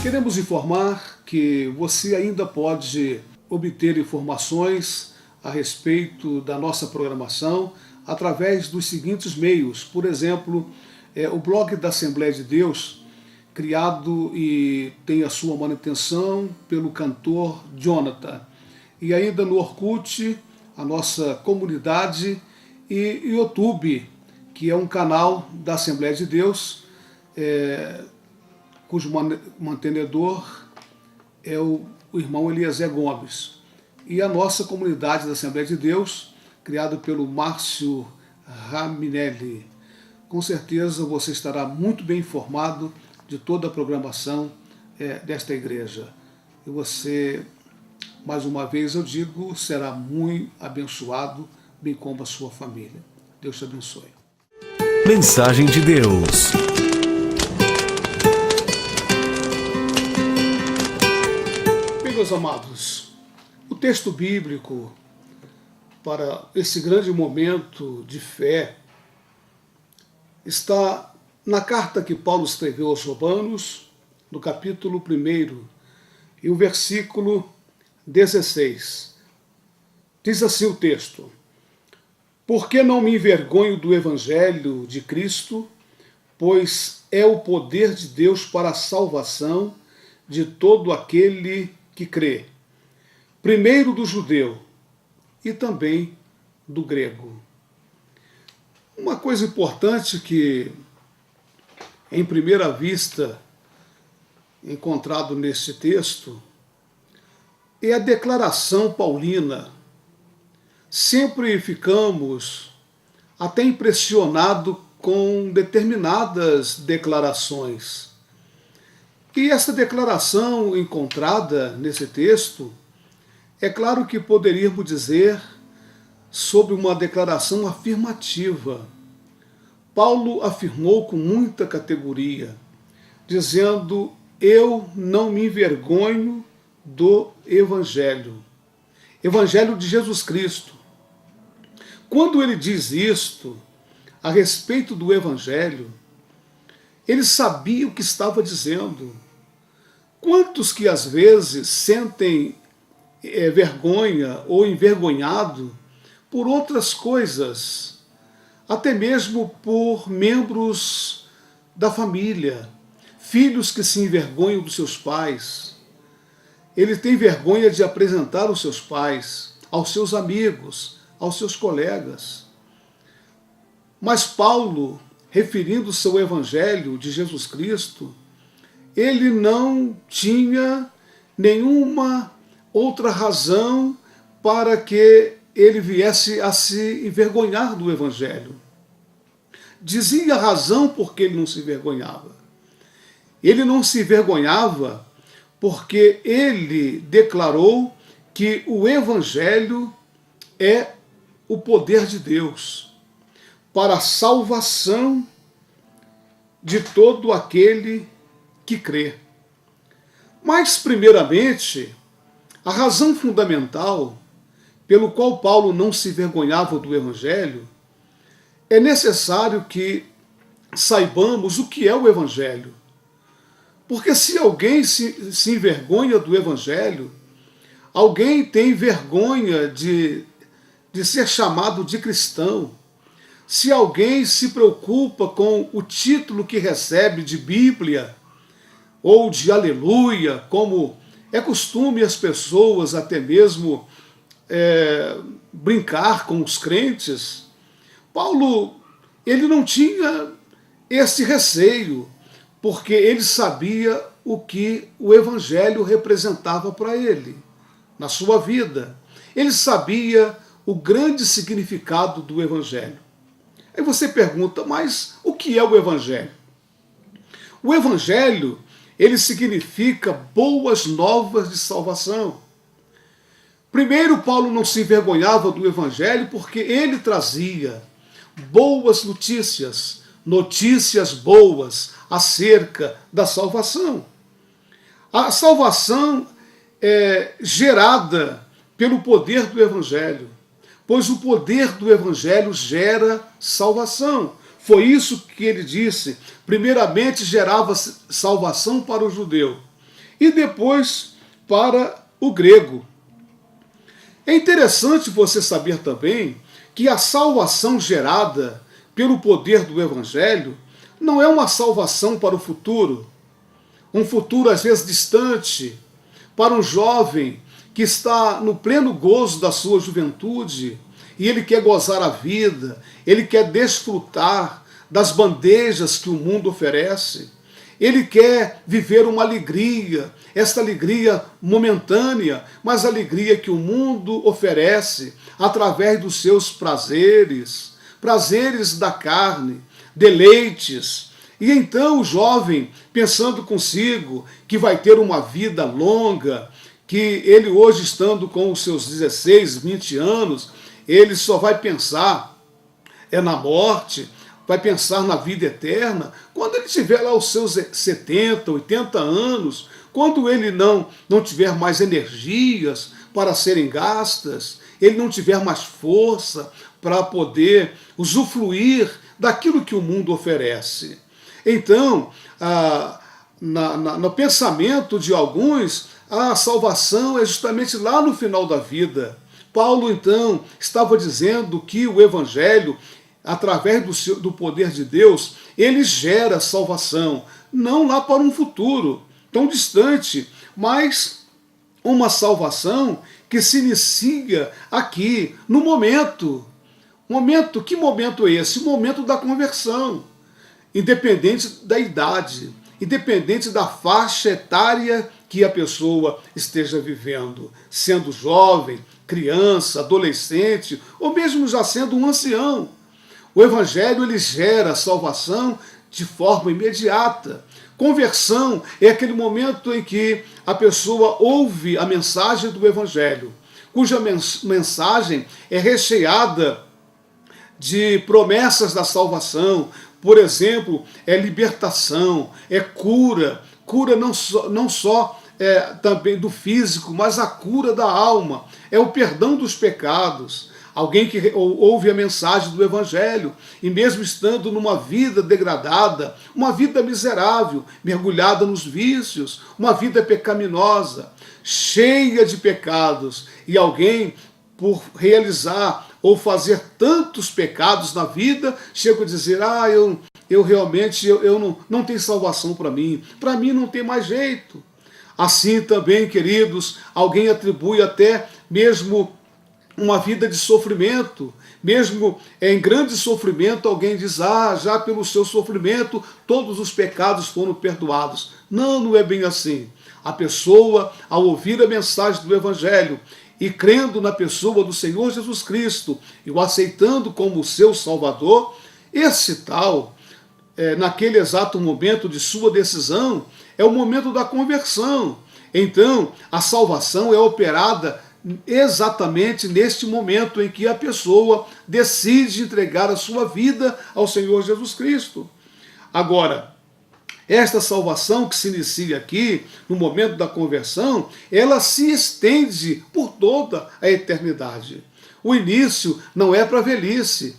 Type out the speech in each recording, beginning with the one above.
Queremos informar que você ainda pode obter informações a respeito da nossa programação através dos seguintes meios. Por exemplo, o blog da Assembleia de Deus, criado e tem a sua manutenção pelo cantor Jonathan. E ainda no Orkut, a nossa comunidade, e YouTube, que é um canal da Assembleia de Deus, cujo mantenedor é o irmão Eliezer Gomes. E a nossa comunidade da Assembleia de Deus, criada pelo Márcio Raminelli. Com certeza você estará muito bem informado de toda a programação desta igreja. E você, mais uma vez eu digo, será muito abençoado, bem como a sua família. Deus te abençoe. Mensagem de Deus. Bem, meus amados, o texto bíblico para esse grande momento de fé está na carta que Paulo escreveu aos Romanos, no capítulo 1, e o versículo 16. Diz assim o texto: porque não me envergonho do Evangelho de Cristo, pois é o poder de Deus para a salvação de todo aquele que crê, primeiro do judeu e também do grego. Uma coisa importante que, em primeira vista, encontrado neste texto, é a declaração paulina. Sempre ficamos até impressionados com determinadas declarações. E essa declaração encontrada nesse texto, é claro que poderíamos dizer sobre uma declaração afirmativa. Paulo afirmou com muita categoria, dizendo: eu não me envergonho do Evangelho de Jesus Cristo. Quando ele diz isto a respeito do Evangelho, ele sabia o que estava dizendo. Quantos que às vezes sentem vergonha ou envergonhado por outras coisas, até mesmo por membros da família, filhos que se envergonham dos seus pais. Ele tem vergonha de apresentar os seus pais, aos seus amigos, aos seus colegas. Mas Paulo, referindo-se ao Evangelho de Jesus Cristo, ele não tinha nenhuma outra razão para que ele viesse a se envergonhar do Evangelho. Dizia a razão por que ele não se envergonhava. Ele não se envergonhava porque ele declarou que o Evangelho é o poder de Deus para a salvação de todo aquele que crê. Mas, primeiramente, a razão fundamental pelo qual Paulo não se envergonhava do Evangelho, é necessário que saibamos o que é o Evangelho. Porque se alguém se envergonha do Evangelho, alguém tem vergonha de ser chamado de cristão, se alguém se preocupa com o título que recebe de Bíblia ou de Aleluia, como é costume as pessoas até mesmo brincar com os crentes, Paulo ele não tinha esse receio, porque ele sabia o que o Evangelho representava para ele, na sua vida. Ele sabia o grande significado do Evangelho. Aí você pergunta, mas o que é o Evangelho? O Evangelho, ele significa boas novas de salvação. Primeiro, Paulo não se envergonhava do Evangelho porque ele trazia boas notícias, notícias boas acerca da salvação. A salvação é gerada pelo poder do Evangelho, pois o poder do Evangelho gera salvação. Foi isso que ele disse. Primeiramente gerava salvação para o judeu, e depois para o grego. É interessante você saber também que a salvação gerada pelo poder do Evangelho não é uma salvação para o futuro, um futuro às vezes distante, para um jovem que está no pleno gozo da sua juventude e ele quer gozar a vida, ele quer desfrutar das bandejas que o mundo oferece, ele quer viver uma alegria, esta alegria momentânea, mas alegria que o mundo oferece através dos seus prazeres, prazeres da carne, deleites. E então o jovem, pensando consigo que vai ter uma vida longa, que ele hoje estando com os seus 16, 20 anos, ele só vai pensar na morte, vai pensar na vida eterna, quando ele tiver lá os seus 70, 80 anos, quando ele não tiver mais energias para serem gastas, ele não tiver mais força para poder usufruir daquilo que o mundo oferece. Então, no pensamento de alguns, a salvação é justamente lá no final da vida. Paulo, então, estava dizendo que o Evangelho, através do poder de Deus, ele gera salvação, não lá para um futuro tão distante, mas uma salvação que se inicia aqui, no momento. Que momento é esse? O momento da conversão, independente da idade, independente da faixa etária que a pessoa esteja vivendo, sendo jovem, criança, adolescente, ou mesmo já sendo um ancião. O Evangelho ele gera salvação de forma imediata. Conversão é aquele momento em que a pessoa ouve a mensagem do Evangelho, cuja mensagem é recheada de promessas da salvação. Por exemplo, é libertação, é cura não só também do físico, mas a cura da alma, é o perdão dos pecados. Alguém que ouve a mensagem do Evangelho e mesmo estando numa vida degradada, uma vida miserável, mergulhada nos vícios, uma vida pecaminosa, cheia de pecados, e alguém, por realizar ou fazer tantos pecados na vida, chega a dizer, eu realmente não tenho salvação para mim não tem mais jeito. Assim também, queridos, alguém atribui até mesmo uma vida de sofrimento, mesmo em grande sofrimento, alguém diz, já pelo seu sofrimento todos os pecados foram perdoados. Não é bem assim. A pessoa, ao ouvir a mensagem do Evangelho e crendo na pessoa do Senhor Jesus Cristo e o aceitando como seu Salvador, esse tal, naquele exato momento de sua decisão, é o momento da conversão. Então, a salvação é operada exatamente neste momento em que a pessoa decide entregar a sua vida ao Senhor Jesus Cristo. Agora, esta salvação que se inicia aqui, no momento da conversão, ela se estende por toda a eternidade. O início não é para a velhice.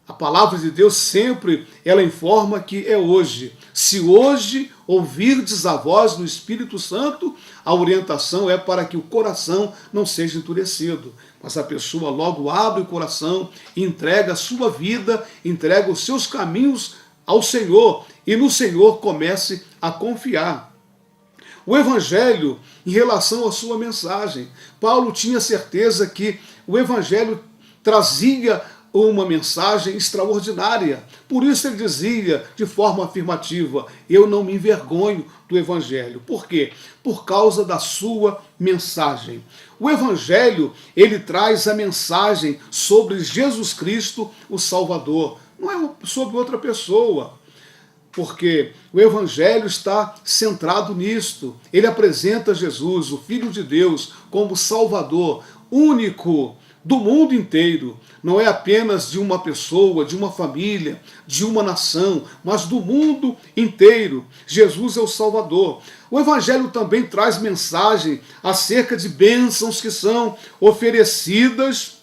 A palavra de Deus sempre ela informa que é hoje. Se hoje ouvirdes a voz do Espírito Santo, a orientação é para que o coração não seja endurecido. Mas a pessoa logo abre o coração, entrega a sua vida, entrega os seus caminhos ao Senhor e no Senhor comece a confiar. O Evangelho, em relação à sua mensagem, Paulo tinha certeza que o Evangelho trazia uma mensagem extraordinária. Por isso ele dizia de forma afirmativa, eu não me envergonho do Evangelho. Por quê? Por causa da sua mensagem. O Evangelho, ele traz a mensagem sobre Jesus Cristo, o Salvador. Não é sobre outra pessoa. Porque o Evangelho está centrado nisto. Ele apresenta Jesus, o Filho de Deus, como Salvador único do mundo inteiro. Não é apenas de uma pessoa, de uma família, de uma nação, mas do mundo inteiro. Jesus é o Salvador. O Evangelho também traz mensagem acerca de bênçãos que são oferecidas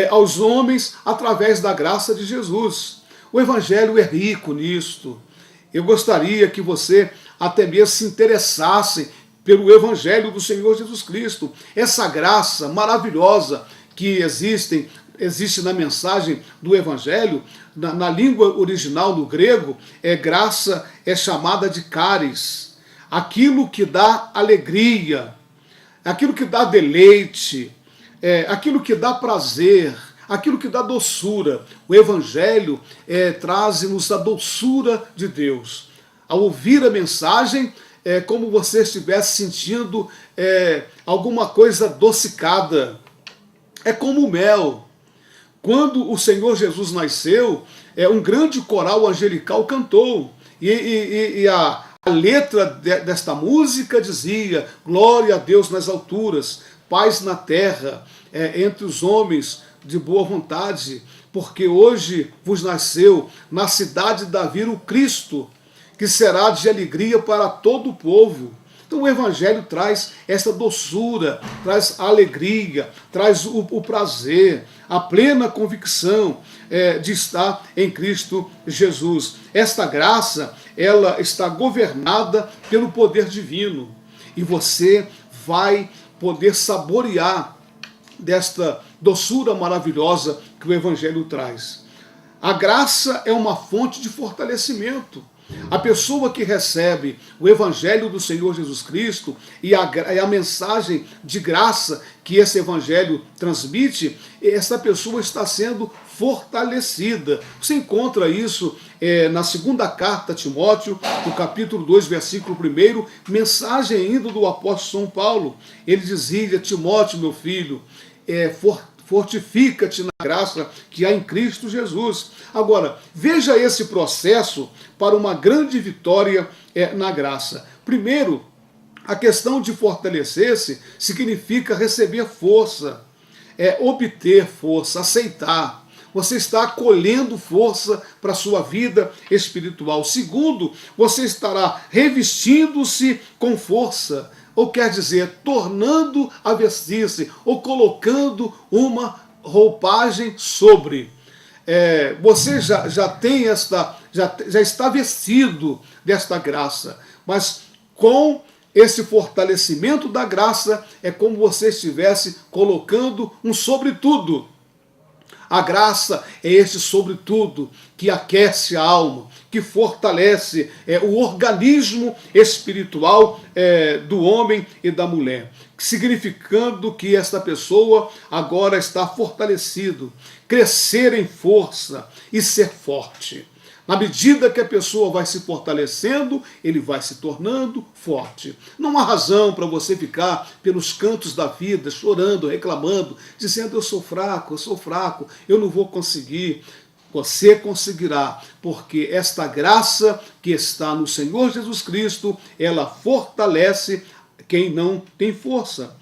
aos homens através da graça de Jesus. O Evangelho é rico nisto. Eu gostaria que você até mesmo se interessassem pelo Evangelho do Senhor Jesus Cristo. Essa graça maravilhosa que existe na mensagem do Evangelho, na língua original, no grego, graça é chamada de charis, aquilo que dá alegria, aquilo que dá deleite, aquilo que dá prazer, aquilo que dá doçura. O Evangelho traz-nos a doçura de Deus. Ao ouvir a mensagem, é como você estivesse sentindo alguma coisa adocicada. É como mel. Quando o Senhor Jesus nasceu, um grande coral angelical cantou. E a letra desta música dizia: glória a Deus nas alturas, paz na terra, entre os homens de boa vontade, porque hoje vos nasceu na cidade de Davi o Cristo, que será de alegria para todo o povo. Então o Evangelho traz essa doçura, traz a alegria, traz o prazer, a plena convicção de estar em Cristo Jesus. Esta graça, ela está governada pelo poder divino. E você vai poder saborear desta doçura maravilhosa que o Evangelho traz. A graça é uma fonte de fortalecimento. A pessoa que recebe o Evangelho do Senhor Jesus Cristo e a mensagem de graça que esse Evangelho transmite, essa pessoa está sendo fortalecida. Você encontra isso na segunda carta a Timóteo, no capítulo 2, versículo 1, mensagem ainda do apóstolo São Paulo. Ele dizia: Timóteo, meu filho, fortifica-te na graça que há em Cristo Jesus. Agora, veja esse processo para uma grande vitória na graça. Primeiro, a questão de fortalecer-se significa receber força, obter força, aceitar. Você está acolhendo força para a sua vida espiritual. Segundo, você estará revestindo-se com força, ou quer dizer, tornando a vestir-se, ou colocando uma roupagem sobre. Você já tem já está vestido desta graça, mas com esse fortalecimento da graça é como você estivesse colocando um sobretudo. A graça é este sobretudo que aquece a alma, que fortalece o organismo espiritual do homem e da mulher, significando que esta pessoa agora está fortalecido, crescer em força e ser forte. Na medida que a pessoa vai se fortalecendo, ele vai se tornando forte. Não há razão para você ficar pelos cantos da vida, chorando, reclamando, dizendo: eu sou fraco, eu não vou conseguir. Você conseguirá, porque esta graça que está no Senhor Jesus Cristo, ela fortalece quem não tem força.